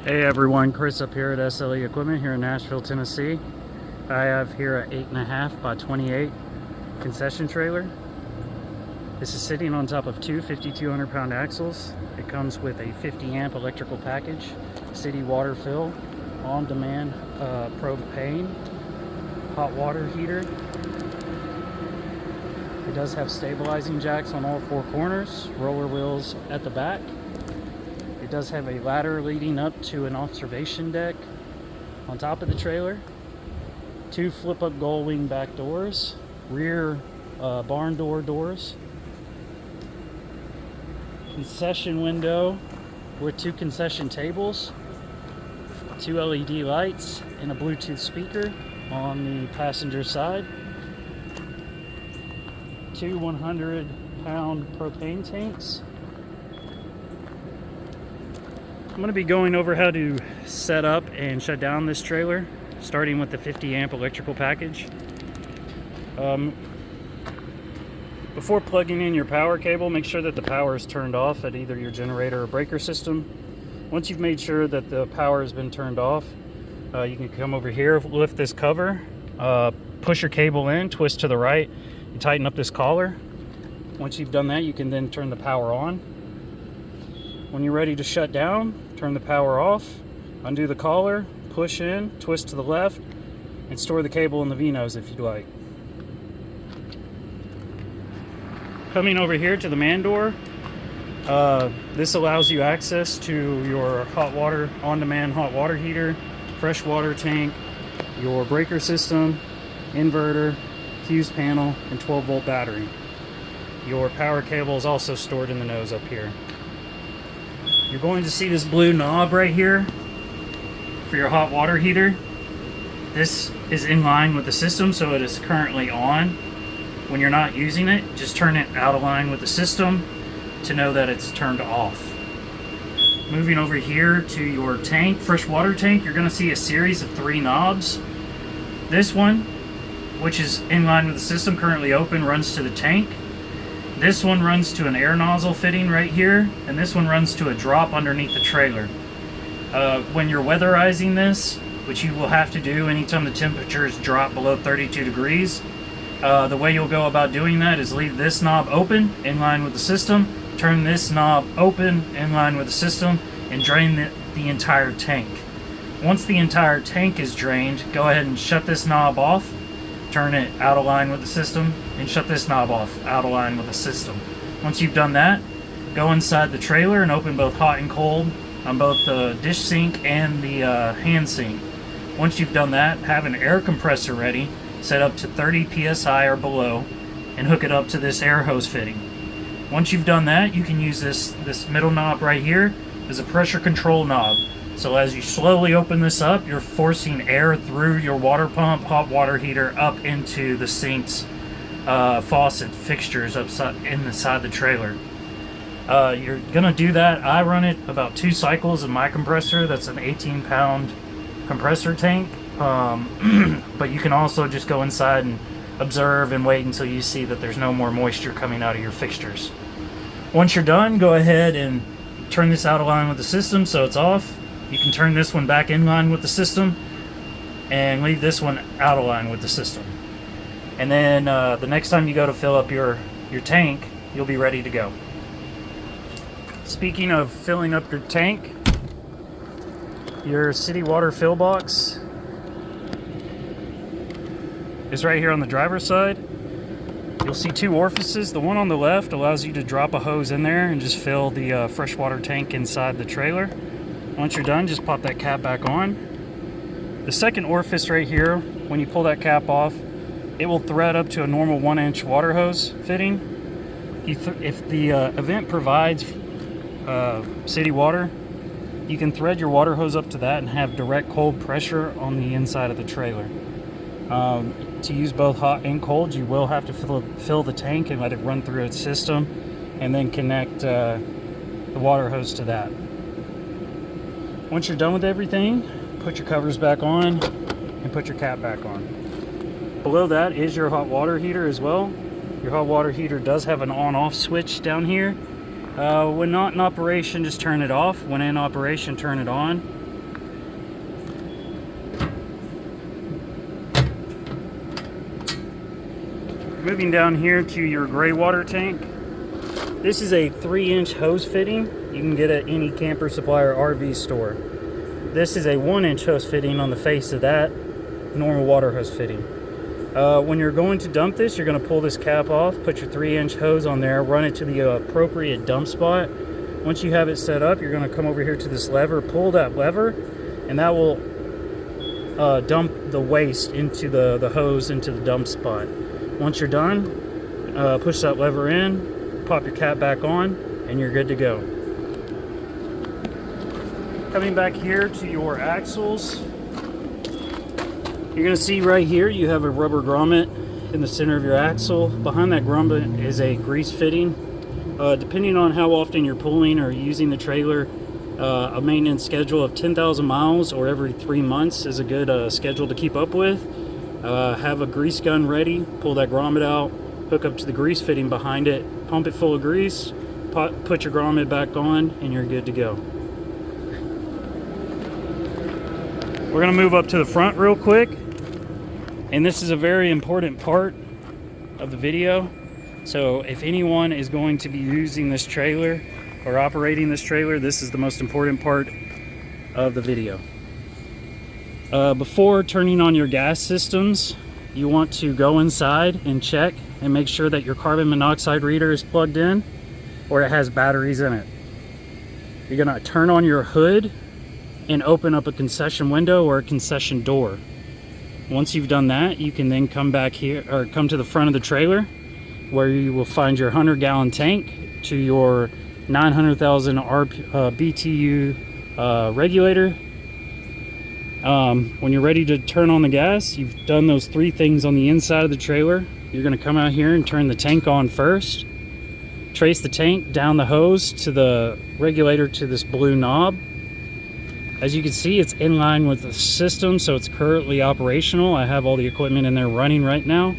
Hey everyone, Chris up here at SLE Equipment here in Nashville, Tennessee. I have here an 8.5 by 28 concession trailer. This is sitting on top of two 5,200 pound axles. It comes with a 50 amp electrical package, city water fill, on-demand propane, hot water heater. It does have stabilizing jacks on all four corners, roller wheels at the back. It does have a ladder leading up to an observation deck on top of the trailer. Two flip-up gull wing back doors, rear barn doors. Concession window with two concession tables, two LED lights, and a Bluetooth speaker on the passenger side. Two 100-pound propane tanks. I'm going to be going over how to set up and shut down this trailer, starting with the 50 amp electrical package. Before plugging in your power cable, make sure that the power is turned off at either your generator or breaker system. Once you've made sure that the power has been turned off, you can come over here, lift this cover, push your cable in, twist to the right, and tighten up this collar. Once you've done that, you can then turn the power on. When you're ready to shut down, turn the power off, undo the collar, push in, twist to the left, and store the cable in the V-nose if you'd like. Coming over here to the man door, this allows you access to your hot water, on-demand hot water heater, fresh water tank, your breaker system, inverter, fuse panel, and 12-volt battery. Your power cable is also stored in the nose up here. You're going to see this blue knob right here for your hot water heater. This is in line with the system, so it is currently on. When you're not using it, just turn it out of line with the system to know that it's turned off. Moving over here to your tank, fresh water tank, you're going to see a series of 3 knobs. This one, which is in line with the system, currently open, runs to the tank. This one runs to an air nozzle fitting right here, and this one runs to a drop underneath the trailer. When you're weatherizing this, which you will have to do anytime the temperatures drop below 32 degrees, the way you'll go about doing that is leave this knob open in line with the system, turn this knob open in line with the system, and drain the entire tank. Once the entire tank is drained, go ahead and shut this knob off, turn it out of line with the system, and shut this knob off out of line with the system. Once you've done that, go inside the trailer and open both hot and cold on both the dish sink and the hand sink. Once you've done that, have an air compressor ready, set up to 30 psi or below, and hook it up to this air hose fitting. Once you've done that, you can use this middle knob right here as a pressure control knob. So as you slowly open this up, you're forcing air through your water pump, hot water heater, up into the sink's faucet fixtures inside the trailer. You're gonna do that. I run it about 2 cycles in my compressor. That's an 18-pound compressor tank. But you can also just go inside and observe and wait until you see that there's no more moisture coming out of your fixtures. Once you're done, go ahead and turn this out of line with the system so it's off. You can turn this one back in line with the system and leave this one out of line with the system. And then the next time you go to fill up your tank, you'll be ready to go. Speaking of filling up your tank, your city water fill box is right here on the driver's side. You'll see 2 orifices. The one on the left allows you to drop a hose in there and just fill the freshwater tank inside the trailer. Once you're done, just pop that cap back on. The second orifice right here, when you pull that cap off, it will thread up to a normal 1-inch water hose fitting. If the event provides city water, you can thread your water hose up to that and have direct cold pressure on the inside of the trailer. To use both hot and cold, you will have to fill the tank and let it run through its system, and then connect the water hose to that. Once you're done with everything, put your covers back on and put your cap back on. Below that is your hot water heater as well. Your hot water heater does have an on-off switch down here. When not in operation, just turn it off. When in operation, turn it on. Moving down here to your gray water tank. This is a 3-inch hose fitting you can get at any camper supply or RV store. This is a 1-inch hose fitting on the face of that normal water hose fitting. When you're going to dump this, you're going to pull this cap off, put your 3-inch hose on there, run it to the appropriate dump spot. Once you have it set up, you're going to come over here to this lever, pull that lever, and that will dump the waste into the hose into the dump spot. Once you're done, push that lever in, pop your cap back on, and you're good to go. Coming back here to your axles, you're going to see right here you have a rubber grommet in the center of your axle. Behind that grommet is a grease fitting. Depending on how often you're pulling or using the trailer, a maintenance schedule of 10,000 miles or every 3 months is a good schedule to keep up with. Have a grease gun ready, pull that grommet out, hook up to the grease fitting behind it, pump it full of grease, put your grommet back on, and you're good to go. We're going to move up to the front real quick, and this is a very important part of the video. So if anyone is going to be using this trailer or operating this trailer, this is the most important part of the video. Before turning on your gas systems, you want to go inside and check and make sure that your carbon monoxide reader is plugged in or it has batteries in it. You're going to turn on your hood and open up a concession window or a concession door. Once you've done that, you can then come back here or come to the front of the trailer where you will find your 100-gallon tank to your 900,000 BTU regulator. When you're ready to turn on the gas, you've done those 3 things on the inside of the trailer. You're going to come out here and turn the tank on first. Trace the tank down the hose to the regulator to this blue knob. As you can see, it's in line with the system, so it's currently operational. I have all the equipment in there running right now.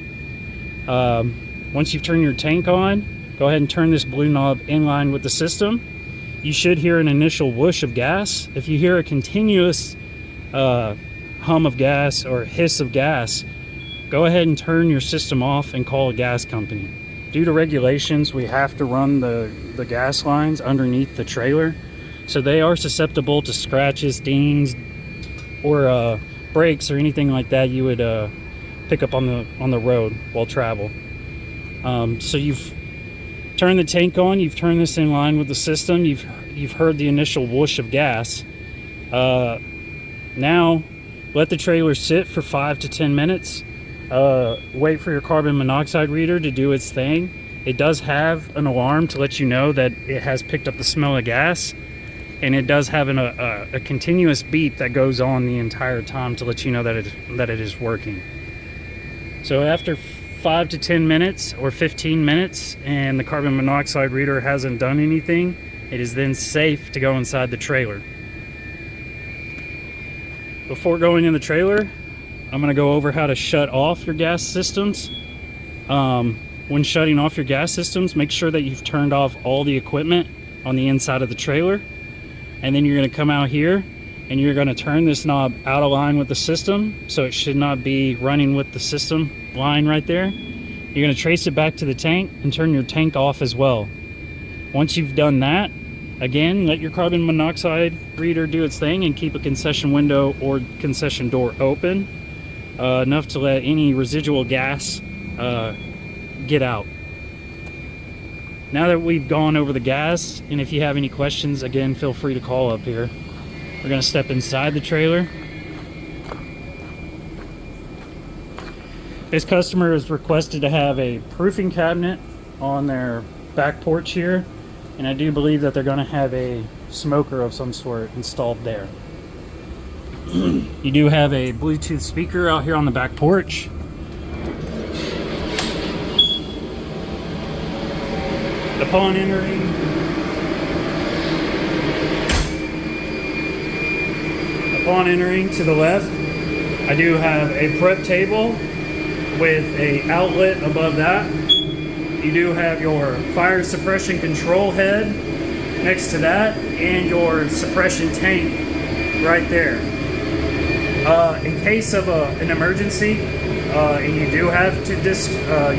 Once you've turned your tank on, go ahead and turn this blue knob in line with the system. You should hear an initial whoosh of gas. If you hear a continuous hum of gas or hiss of gas, go ahead and turn your system off and call a gas company. Due to regulations, we have to run the gas lines underneath the trailer. So they are susceptible to scratches, dings, or brakes or anything like that you would pick up on the road while travel. So you've turned the tank on, you've turned this in line with the system, you've heard the initial whoosh of gas. Now let the trailer sit for 5 to 10 minutes. Wait for your carbon monoxide reader to do its thing. It does have an alarm to let you know that it has picked up the smell of gas. And it does have a continuous beep that goes on the entire time to let you know that it is working. So after 5 to 10 minutes or 15 minutes and the carbon monoxide reader hasn't done anything, it is then safe to go inside the trailer. Before going in the trailer, I'm going to go over how to shut off your gas systems. When shutting off your gas systems, make sure that you've turned off all the equipment on the inside of the trailer. And then you're going to come out here and you're going to turn this knob out of line with the system, so it should not be running with the system line right there. You're going to trace it back to the tank and turn your tank off as well. Once you've done that, again, let your carbon monoxide reader do its thing and keep a concession window or concession door open enough to let any residual gas get out. Now that we've gone over the gas, and if you have any questions, again, feel free to call up here. We're going to step inside the trailer. This customer has requested to have a proofing cabinet on their back porch here, and I do believe that they're going to have a smoker of some sort installed there. You do have a Bluetooth speaker out here on the back porch. Upon entering to the left, I do have a prep table with an outlet above that. You do have your fire suppression control head next to that and your suppression tank right there. In case of an emergency, and you do have to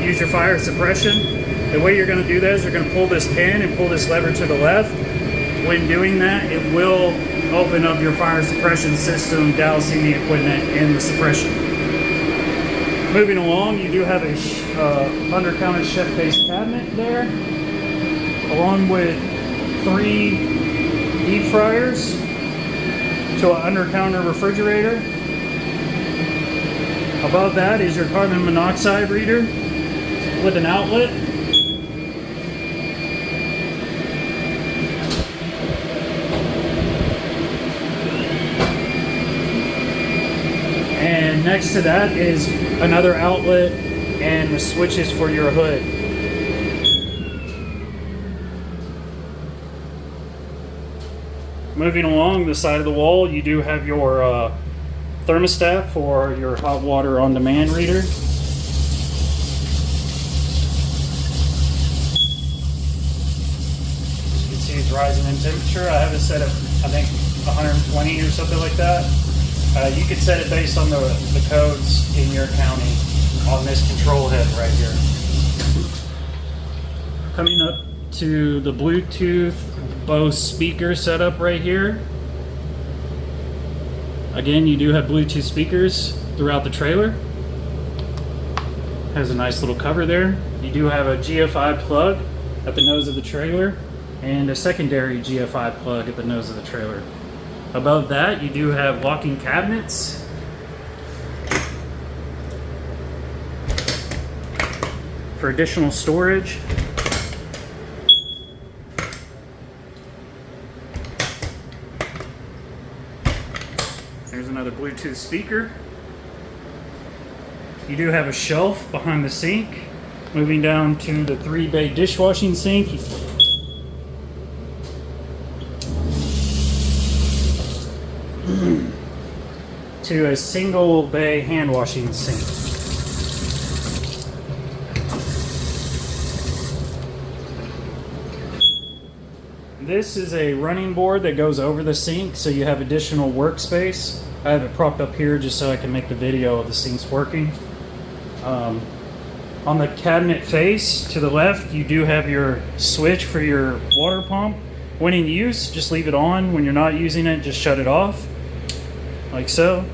use your fire suppression, the way you're going to do that is you're going to pull this pin and pull this lever to the left. When doing that, it will open up your fire suppression system, dousing the equipment in the suppression. Moving along, you do have a under-counter chef-based cabinet there, along with 3 deep fryers to an under-counter refrigerator. Above that is your carbon monoxide reader with an outlet. And next to that is another outlet and the switches for your hood. Moving along the side of the wall, you do have your thermostat for your hot water on demand reader. As you can see, it's rising in temperature. I have it set at, I think, 120 or something like that. You could set it based on the codes in your county on this control head right here. Coming up to the Bluetooth Bose speaker setup right here. Again, you do have Bluetooth speakers throughout the trailer. Has a nice little cover there. You do have a GFI plug at the nose of the trailer and a secondary GFI plug at the nose of the trailer. Above that, you do have walking cabinets. For additional storage. There's another Bluetooth speaker. You do have a shelf behind the sink. Moving down to the 3-bay dishwashing sink. To a single bay hand washing sink. This is a running board that goes over the sink, so you have additional workspace. I have it propped up here just so I can make the video of the sinks working. On the cabinet face to the left, you do have your switch for your water pump. When in use, just leave it on. When you're not using it, just shut it off, like so.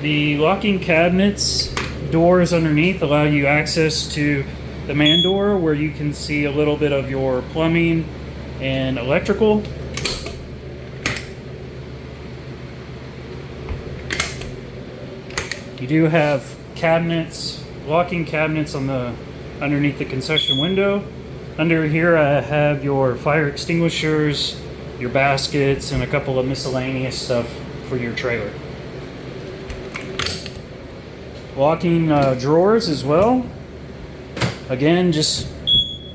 The locking cabinets doors underneath allow you access to the man door, where you can see a little bit of your plumbing and electrical. You do have cabinets, locking cabinets on the underneath the concession window. Under here I have your fire extinguishers, your baskets, and a couple of miscellaneous stuff for your trailer. Locking drawers as well. Again, just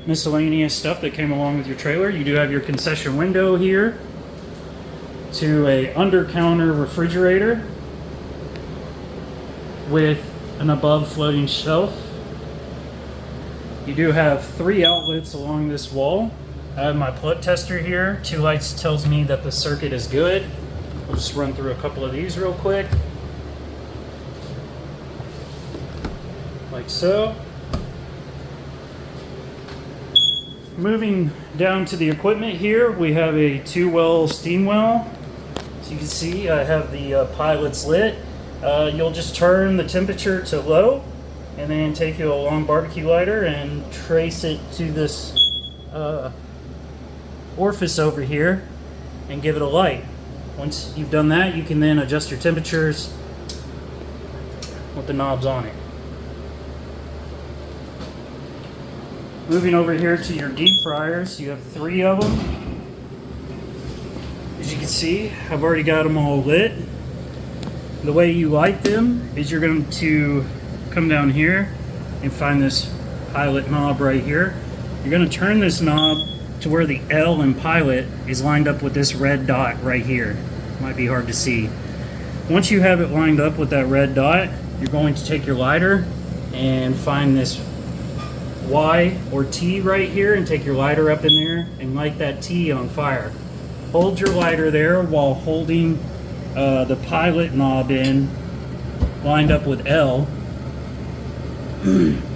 miscellaneous stuff that came along with your trailer. You do have your concession window here to a under-counter refrigerator with an above floating shelf. You do have 3 outlets along this wall. I have my plug tester here. 2 lights tells me that the circuit is good. We'll just run through a couple of these real quick. Like so. Moving down to the equipment here, we have a 2-well steam well. As you can see, I have the pilots lit. You'll just turn the temperature to low and then take you a long barbecue lighter and trace it to this orifice over here and give it a light. Once you've done that, you can then adjust your temperatures with the knobs on it. Moving over here to your deep fryers, you have 3 of them. As you can see, I've already got them all lit. The way you light them is you're going to come down here and find this pilot knob right here. You're going to turn this knob to where the L in pilot is lined up with this red dot right here. Might be hard to see. Once you have it lined up with that red dot, you're going to take your lighter and find this Y or T right here and take your lighter up in there and light that T on fire. Hold your lighter there while holding the pilot knob in, lined up with L.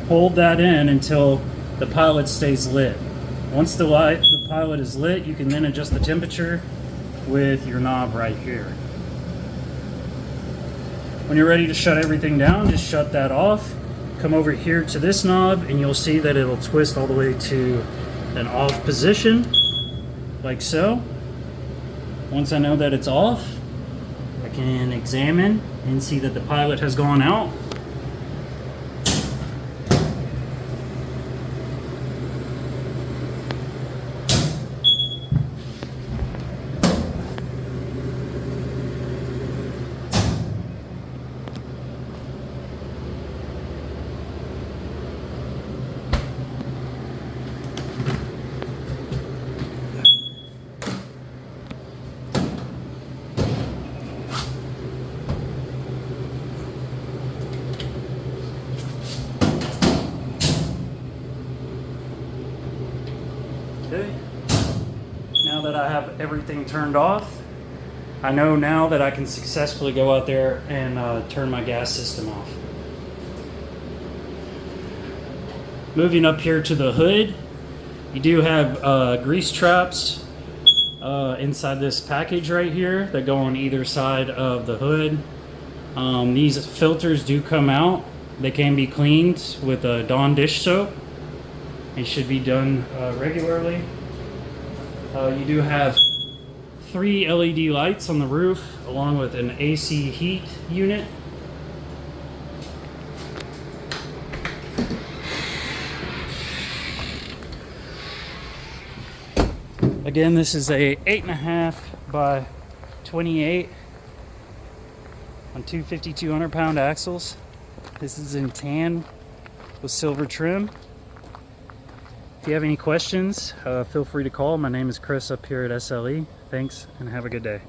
Hold that in until the pilot stays lit. Once the pilot is lit, you can then adjust the temperature with your knob right here. When you're ready to shut everything down, just shut that off. Come over here to this knob and you'll see that it'll twist all the way to an off position, like so. Once I know that it's off, I can examine and see that the pilot has gone out. Okay, now that I have everything turned off, I know now that I can successfully go out there and turn my gas system off. Moving up here to the hood, you do have grease traps inside this package right here that go on either side of the hood. These filters do come out. They can be cleaned with a Dawn dish soap. It should be done regularly. You do have 3 LED lights on the roof along with an AC heat unit. Again, this is a 8.5 by 28 on 250-200 pound axles. This is in tan with silver trim. If you have any questions, feel free to call. My name is Chris up here at SLE. Thanks and have a good day.